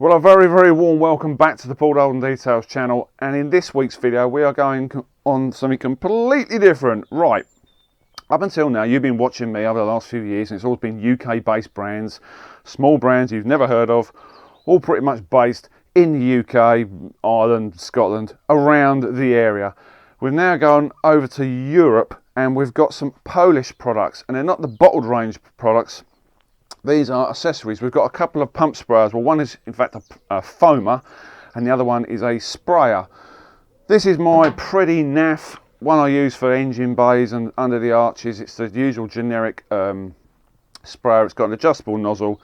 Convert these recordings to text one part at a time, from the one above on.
Well, a very warm welcome back to the Dolden Details channel, and in this week's video we are going on something completely different. Right, up until now you've been watching me over the last few years and it's always been UK based brands, small brands you've never heard of, all pretty much based in the UK, Ireland, Scotland, around the area. We've now gone over to Europe and we've got some Polish products, and they're not the bottled range products. These are accessories. We've got a couple of pump sprayers. Well, one is in fact a foamer and the other one is a sprayer. This is my pretty naff one I use for engine bays and under the arches. It's the usual generic sprayer. It's got an adjustable nozzle.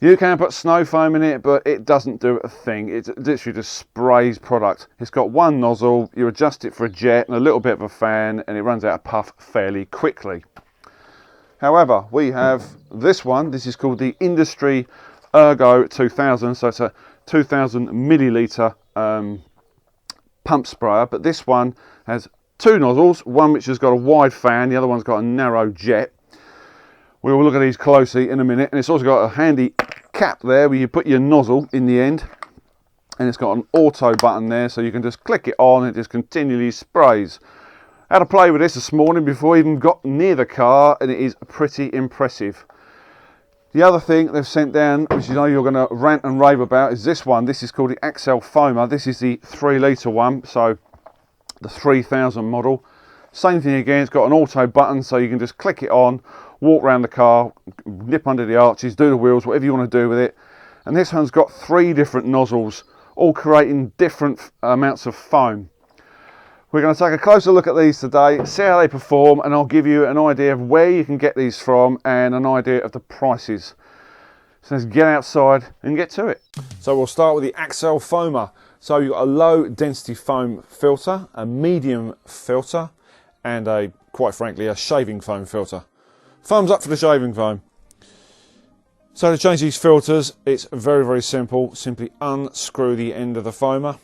You can put snow foam in it, but it doesn't do a thing. It literally just sprays product. It's got one nozzle. You adjust it for a jet and a little bit of a fan and it runs out of puff fairly quickly. However, we have this one. This is called the Industry Ergo 2000, so it's a 2000 milliliter pump sprayer, but this one has two nozzles, one which has got a wide fan, the other one's got a narrow jet. We will look at these closely in a minute, and it's also got a handy cap there where you put your nozzle in the end, and it's got an auto button there, so you can just click it on and it just continually sprays. I had a play with this morning before I even got near the car, and it is pretty impressive. The other thing they've sent down, which you know you're going to rant and rave about, is this one. This is called the Axel Foamer. This is the 3 litre one, so the 3000 model. Same thing again, it's got an auto button, so you can just click it on, walk around the car, nip under the arches, do the wheels, whatever you want to do with it. And this one's got 3 different nozzles, all creating different amounts of foam. We're going to take a closer look at these today, see how they perform, and I'll give you an idea of where you can get these from and an idea of the prices. So let's get outside and get to it. So we'll start with the Axel Foamer. So you've got a low density foam filter, a medium filter, and quite frankly, a shaving foam filter. Thumbs up for the shaving foam. So to change these filters, it's very simple. Simply unscrew the end of the foamer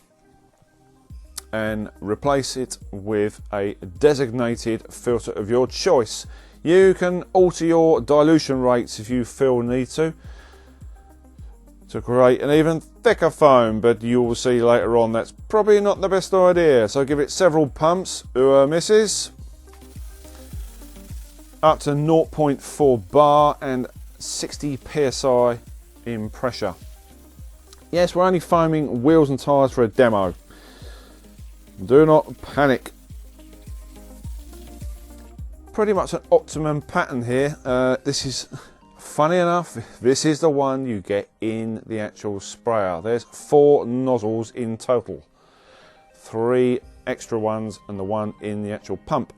and replace it with a designated filter of your choice. You can alter your dilution rates if you feel need to create an even thicker foam, but you will see later on that's probably not the best idea. So give it several pumps, misses, up to 0.4 bar and 60 psi in pressure. Yes, we're only foaming wheels and tyres for a demo. Do not panic. Pretty much an optimum pattern here. This is, funny enough, this is the one you get in the actual sprayer. There's 4 nozzles in total. 3 extra ones and the one in the actual pump.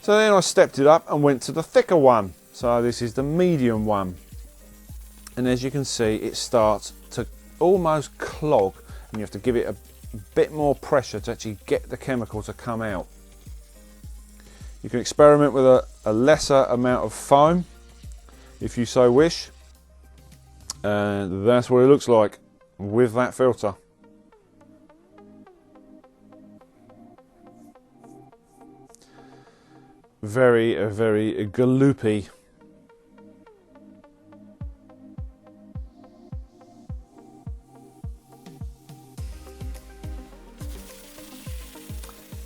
So then I stepped it up and went to the thicker one. So this is the medium one. And as you can see, it starts to almost clog, and you have to give it a bit more pressure to actually get the chemical to come out. You can experiment with a lesser amount of foam if you so wish, and that's what it looks like with that filter. Very gloopy.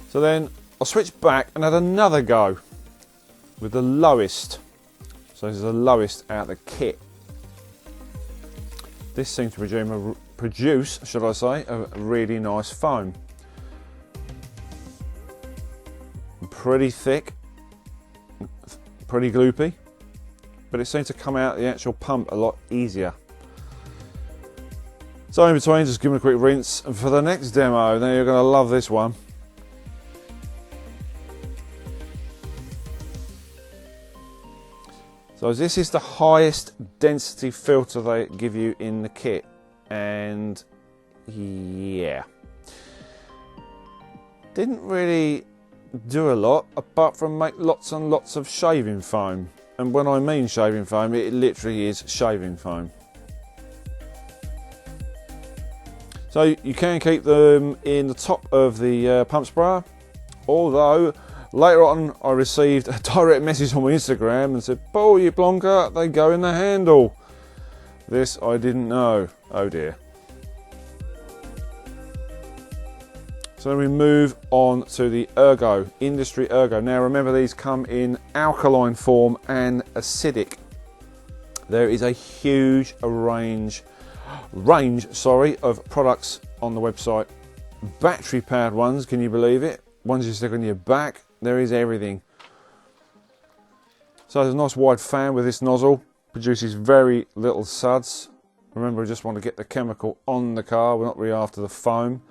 So then I'll switch back and had another go with the lowest. So this is the lowest out of the kit. This seems to produce, should I say, a really nice foam. Pretty thick, pretty gloopy, but it seems to come out the actual pump a lot easier. So in between, just give them a quick rinse. And for the next demo, now you're going to love this one. So this is the highest density filter they give you in the kit, and yeah, didn't really do a lot apart from make lots and lots of shaving foam. And when I mean shaving foam, it literally is shaving foam. So you can keep them in the top of the pump sprayer, although Later on, I received a direct message on my Instagram and said, Paul, you plonker, they go in the handle. This I didn't know. Oh dear. So we move on to the Ergo, Industry Ergo. Now remember, these come in alkaline form and acidic. There is a huge range of products on the website. Battery powered ones, can you believe it? Ones you stick on your back. There is everything. So there's a nice wide fan with this nozzle. Produces very little suds. Remember, we just want to get the chemical on the car. We're not really after the foam.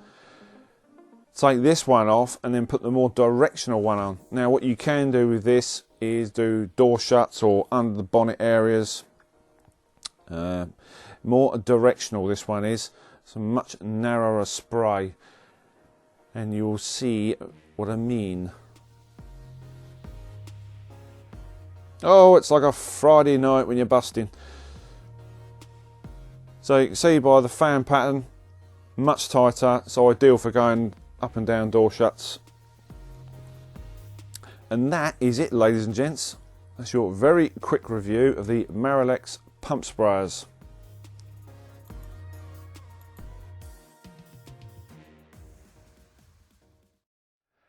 Take this one off and then put the more directional one on. Now what you can do with this is do door shuts or under the bonnet areas. More directional this one is. It's a much narrower spray. And you'll see what I mean. Oh, it's like a Friday night when you're busting. So you can see by the fan pattern, much tighter, so ideal for going up and down door shuts. And that is it, ladies and gents. That's your very quick review of the Marilex pump sprayers.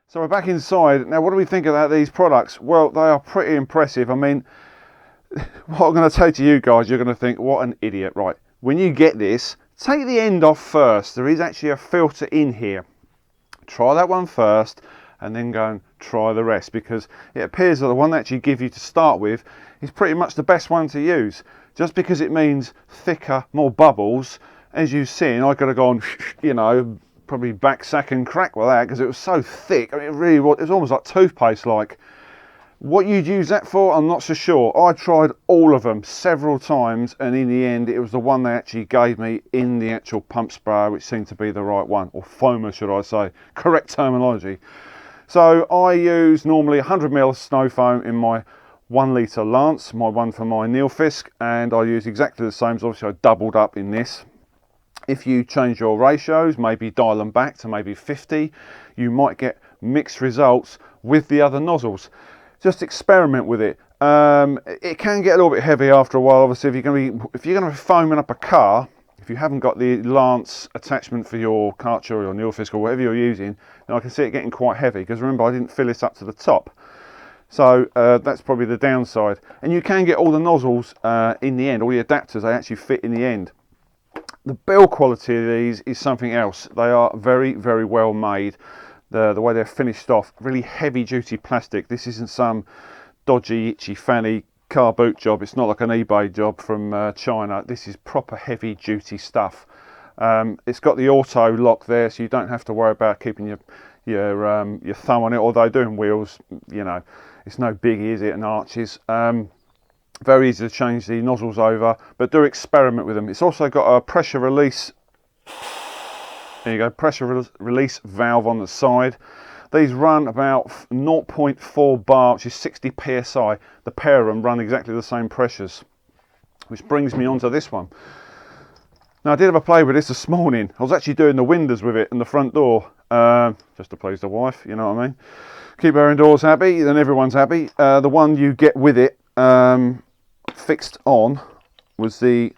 So we're back inside. Now what do we think about these products? Well, they are pretty impressive. I mean, what I'm going to say to you guys, you're going to think, what an idiot. Right, when you get this, take the end off first. There is actually a filter in here. Try that one first and then go and try the rest, because it appears that the one that you give you to start with is pretty much the best one to use. Just because it means thicker, more bubbles, as you've seen, I could have gone, you know, probably back, sack and crack with that because it was so thick. I mean, it really was, it was almost like toothpaste like. What you'd use that for, I'm not so sure. I tried all of them several times, and in the end it was the one they actually gave me in the actual pump sprayer, which seemed to be the right one, or foamer should I say, correct terminology. So I use normally 100ml snow foam in my 1 litre Lance, my one for my Neilfisk, and I use exactly the same, so obviously I doubled up in this. If you change your ratios, maybe dial them back to maybe 50, you might get mixed results with the other nozzles. Just experiment with it. It can get a little bit heavy after a while. Obviously, if you're going to be foaming up a car, if you haven't got the Lance attachment for your Karcher or your Neilfisk or whatever you're using, then I can see it getting quite heavy, because remember, I didn't fill this up to the top. So that's probably the downside. And you can get all the nozzles in the end, all the adapters, they actually fit in the end. The build quality of these is something else. They are very, very well made. The way they're finished off, really heavy duty plastic. This isn't some dodgy, itchy, fanny car boot job. It's not like an eBay job from China. This is proper heavy duty stuff. It's got the auto lock there, so you don't have to worry about keeping your thumb on it. Although doing wheels, you know, it's no biggie, is it? And arches. Very easy to change the nozzles over, but do experiment with them. It's also got a pressure release. There you go, pressure release valve on the side. These run about 0.4 bar, which is 60 psi. The pair of them run exactly the same pressures, which brings me on to this one. Now I did have a play with this morning. I was actually doing the windows with it and the front door, just to please the wife, you know what I mean. Keep her indoors happy, then everyone's happy. The one you get with it, fixed on, was the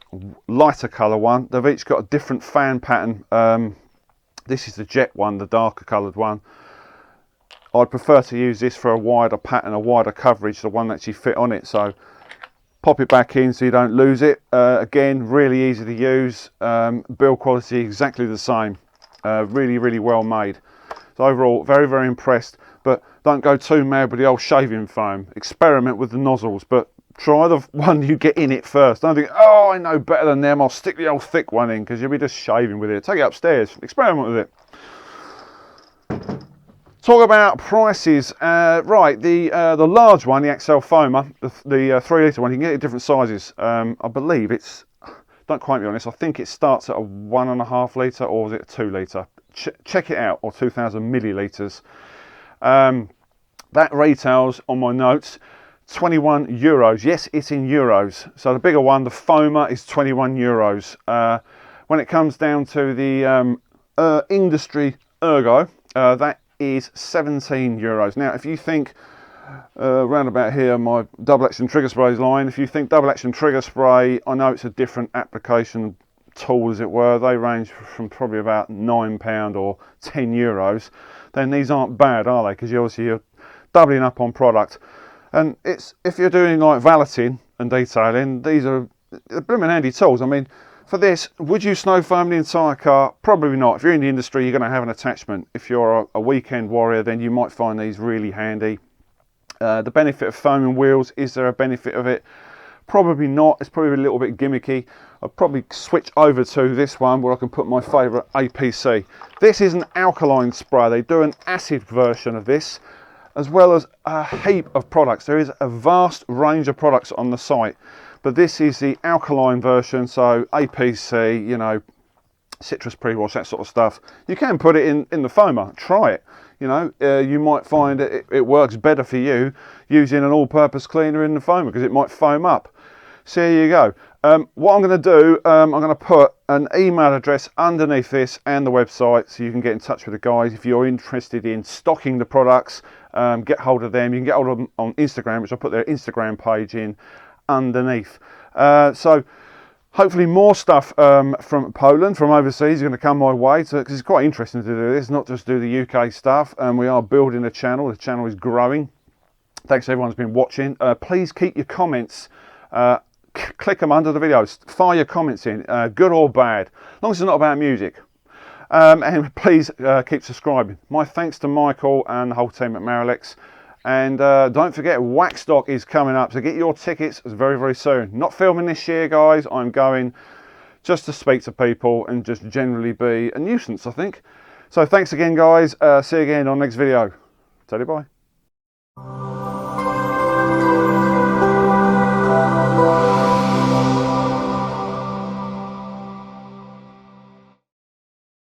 lighter colour one. They've each got a different fan pattern. This is the jet one, the darker coloured one. I'd prefer to use this for a wider pattern, a wider coverage, the one that actually fit on it. So pop it back in so you don't lose it. Again, really easy to use. Build quality exactly the same. Really, really well made. So overall, very, very impressed. But don't go too mad with the old shaving foam. Experiment with the nozzles, but try the one you get in it first. Don't think, oh, I know better than them, I'll stick the old thick one in, because you'll be just shaving with it. Take it upstairs, experiment with it. Talk about prices. Right, the large one, the XL Foamer, the 3 litre one, you can get it in different sizes. I believe it's, don't quote me on this, I think it starts at a 1.5 litre, or is it a 2 litre? Check it out, or 2,000 millilitres. That retails, on my notes, €21. Yes, it's in euros. So the bigger one, the Foamer, is €21. When it comes down to the Industry Ergo, that is €17. Now, if you think round about here, my double action trigger sprays line, if you think double action trigger spray, I know it's a different application tool, as it were. They range from probably about £9 or €10. Then these aren't bad, are they? Because you're doubling up on product. And it's, if you're doing like valeting and detailing, these are blooming handy tools. I mean, for this, would you snow foam the entire car? Probably not. If you're in the industry, you're going to have an attachment. If you're a weekend warrior, then you might find these really handy. The benefit of foaming wheels, is there a benefit of it? Probably not. It's probably a little bit gimmicky. I'll probably switch over to this one where I can put my favourite APC. This is an alkaline spray. They do an acid version of this, as well as a heap of products. There is a vast range of products on the site, but this is the alkaline version, so APC, you know, citrus pre-wash, that sort of stuff. You can put it in the foamer, try it. You know, you might find it works better for you using an all-purpose cleaner in the foamer, because it might foam up. So there you go. What I'm going to do, I'm going to put an email address underneath this and the website, so you can get in touch with the guys if you're interested in stocking the products. Get hold of them. You can get hold of them on Instagram, which I'll put their Instagram page in underneath. So hopefully more stuff from Poland, from overseas, is going to come my way, because it's quite interesting to do this, not just do the UK stuff. And we are building a channel. The channel is growing. Thanks to everyone who's been watching. Please keep your comments, click them under the videos, fire your comments in, good or bad, as long as it's not about music. And please keep subscribing. My thanks to Michael and the whole team at Marilex. And don't forget, Waxstock is coming up, so get your tickets very, very soon. Not filming this year, guys. I'm going just to speak to people and just generally be a nuisance, I think. So thanks again, guys. See you again on the next video. Tell you bye.